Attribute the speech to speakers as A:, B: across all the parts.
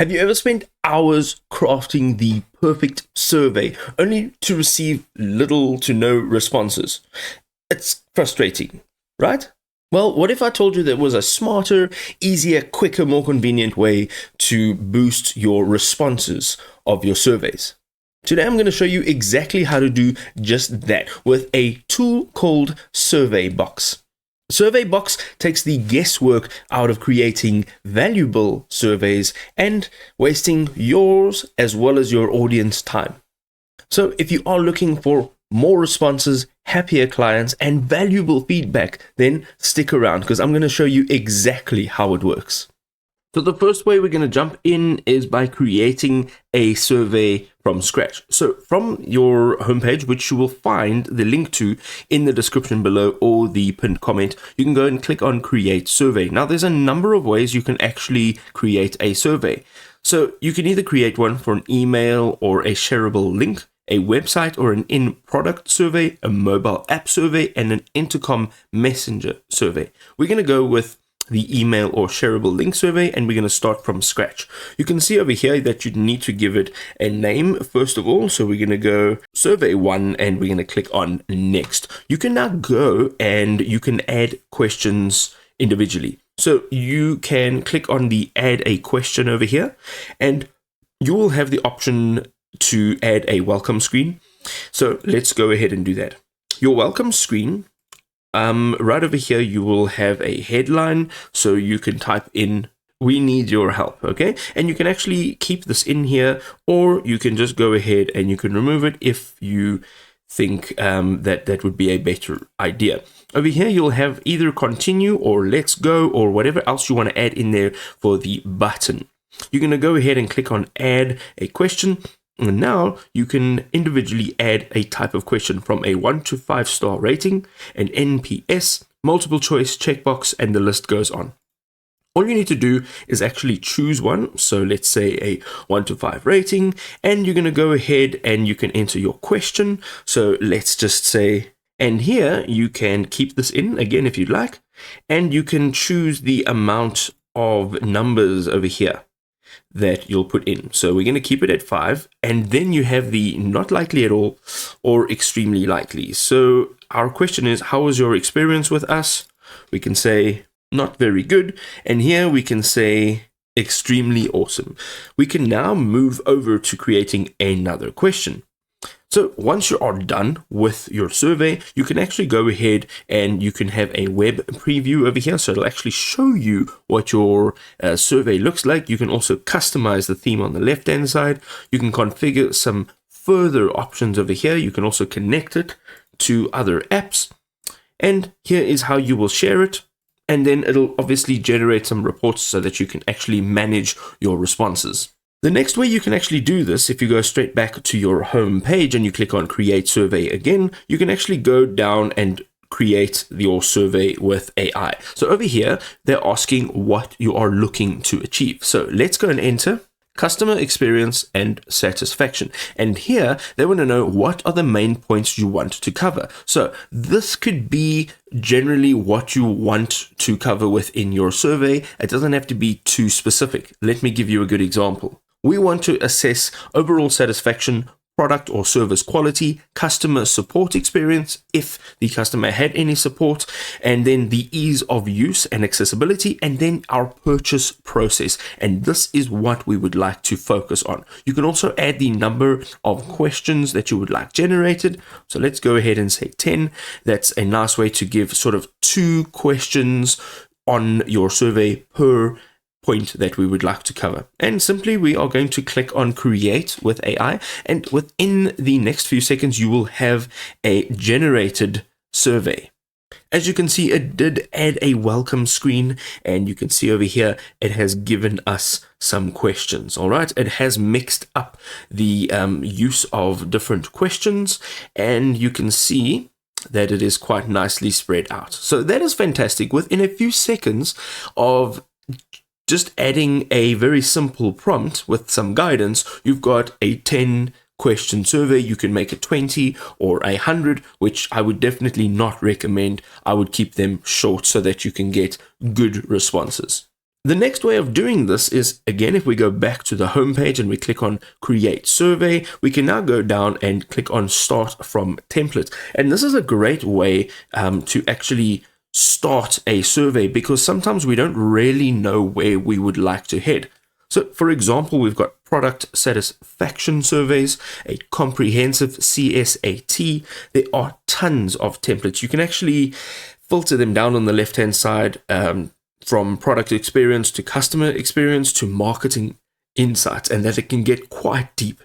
A: Have you ever spent hours crafting the perfect survey only to receive little to no responses? It's frustrating, right? Well, what if I told you there was a smarter, easier, quicker, more convenient way to boost your responses of your surveys? Today, I'm going to show you exactly how to do just that with a tool called Surveybox. Surveybox takes the guesswork out of creating valuable surveys and wasting yours as well as your audience time. So if you are looking for more responses, happier clients, and valuable feedback, then stick around because I'm going to show you exactly how it works. So the first way we're going to jump in is by creating a survey from scratch. So from your homepage, which you will find the link to in the description below or the pinned comment, you can go and click on Create Survey. Now, there's a number of ways you can actually create a survey. So you can either create one for an email or a shareable link, a website or an in-product survey, a mobile app survey, and an intercom messenger survey. We're going to go with the email or shareable link survey, and we're going to start from scratch. You can see over here that you need to give it a name first of all. So we're going to go survey 1 and we're going to click on next. You can now go and you can add questions individually. So you can click on the add a question over here and you will have the option to add a welcome screen. So let's go ahead and do that. Your welcome screen, right over here, you will have a headline, so you can type in, "We need your help," okay? And you can actually keep this in here, or you can just go ahead and you can remove it if you think that would be a better idea. Over here, you'll have either continue or let's go or whatever else you want to add in there for the button. You're going to go ahead and click on add a question. And now you can individually add a type of question from a 1 to 5 star rating, an NPS, multiple choice checkbox, and the list goes on. All you need to do is actually choose one. So let's say a 1 to 5 rating, and you're going to go ahead and you can enter your question. So let's just say, and here you can keep this in again if you'd like, and you can choose the amount of numbers over here that you'll put in. So we're going to keep it at 5, and then you have the not likely at all or extremely likely. So our question is, how was your experience with us? We can say not very good, and here we can say extremely awesome. We can now move over to creating another question. So once you are done with your survey, you can actually go ahead and you can have a web preview over here. So it'll actually show you what your survey looks like. You can also customize the theme on the left-hand side. You can configure some further options over here. You can also connect it to other apps. And here is how you will share it. And then it'll obviously generate some reports so that you can actually manage your responses. The next way you can actually do this, if you go straight back to your home page and you click on Create Survey again, you can actually go down and create your survey with AI. So over here, they're asking what you are looking to achieve. So let's go and enter customer experience and satisfaction. And here they want to know what are the main points you want to cover. So this could be generally what you want to cover within your survey. It doesn't have to be too specific. Let me give you a good example. We want to assess overall satisfaction, product or service quality, customer support experience, if the customer had any support, and then the ease of use and accessibility, and then our purchase process. And this is what we would like to focus on. You can also add the number of questions that you would like generated. So let's go ahead and say 10. That's a nice way to give sort of 2 questions on your survey per point that we would like to cover. And simply we are going to click on Create with AI, and within the next few seconds you will have a generated survey. As you can see, it did add a welcome screen, and you can see over here it has given us some questions. All right, it has mixed up the use of different questions, and you can see that it is quite nicely spread out. So that is fantastic. Within a few seconds of just adding a very simple prompt with some guidance, you've got a 10 question survey. You can make it 20 or 100, which I would definitely not recommend. I would keep them short so that you can get good responses. The next way of doing this is, again, if we go back to the home page and we click on Create Survey, we can now go down and click on Start from Template. And this is a great way to actually start a survey, because sometimes we don't really know where we would like to head. So, for example, we've got product satisfaction surveys, a comprehensive CSAT. There are tons of templates. You can actually filter them down on the left-hand side, from product experience to customer experience to marketing insights, and that it can get quite deep.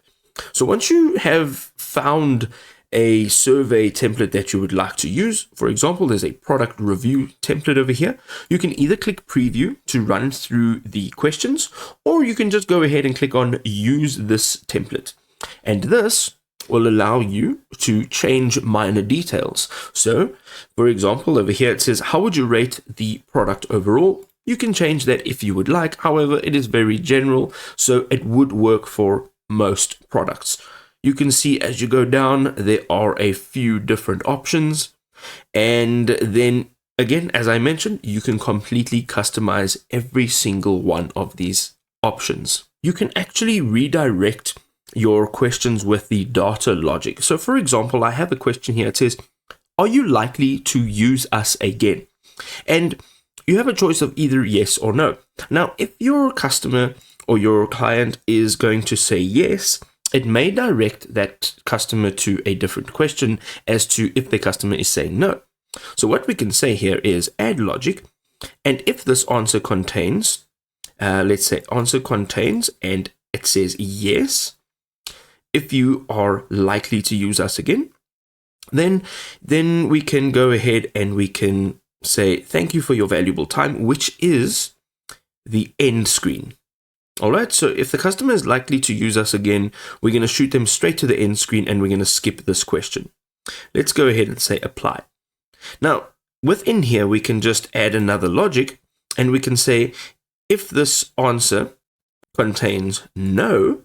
A: So once you have found a survey template that you would like to use, for example, there's a product review template over here, you can either click preview to run through the questions, or you can just go ahead and click on use this template. And this will allow you to change minor details. So, for example, over here it says, how would you rate the product overall? You can change that if you would like. However, it is very general, so it would work for most products. You can see as you go down, there are a few different options. And then again, as I mentioned, you can completely customize every single one of these options. You can actually redirect your questions with the data logic. So for example, I have a question here. It says, are you likely to use us again? And you have a choice of either yes or no. Now, if your customer or your client is going to say yes, it may direct that customer to a different question as to if the customer is saying no. So what we can say here is add logic. And if this answer contains, let's say answer contains, and it says yes, if you are likely to use us again, then we can go ahead and we can say thank you for your valuable time, which is the end screen. All right, so if the customer is likely to use us again, we're going to shoot them straight to the end screen and we're going to skip this question. Let's go ahead and say apply. Now, within here, we can just add another logic and we can say if this answer contains no,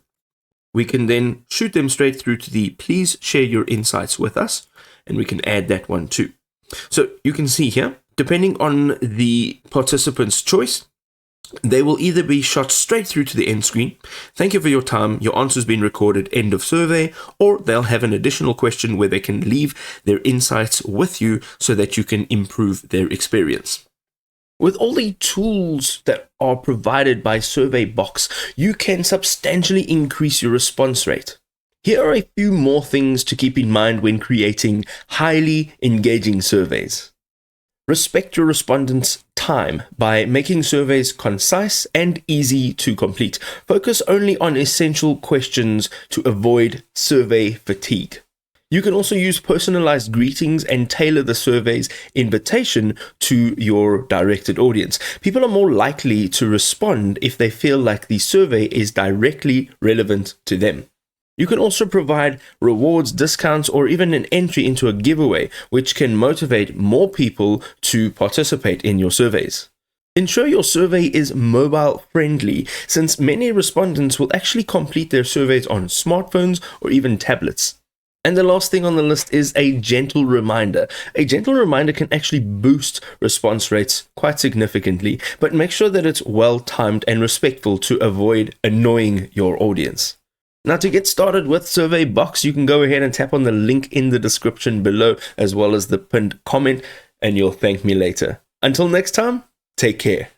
A: we can then shoot them straight through to the please share your insights with us, and we can add that one too. So you can see here, depending on the participant's choice, they will either be shot straight through to the end screen, thank you for your time, your answer's been recorded, end of survey, or they'll have an additional question where they can leave their insights with you so that you can improve their experience. With all the tools that are provided by Surveybox, you can substantially increase your response rate. Here are a few more things to keep in mind when creating highly engaging surveys. Respect your respondents' time by making surveys concise and easy to complete. Focus only on essential questions to avoid survey fatigue. You can also use personalized greetings and tailor the survey's invitation to your directed audience. People are more likely to respond if they feel like the survey is directly relevant to them. You can also provide rewards, discounts, or even an entry into a giveaway, which can motivate more people to participate in your surveys. Ensure your survey is mobile friendly, since many respondents will actually complete their surveys on smartphones or even tablets. And the last thing on the list is a gentle reminder. A gentle reminder can actually boost response rates quite significantly, but make sure that it's well timed and respectful to avoid annoying your audience. Now, to get started with Surveybox, you can go ahead and tap on the link in the description below, as well as the pinned comment, and you'll thank me later. Until next time, take care.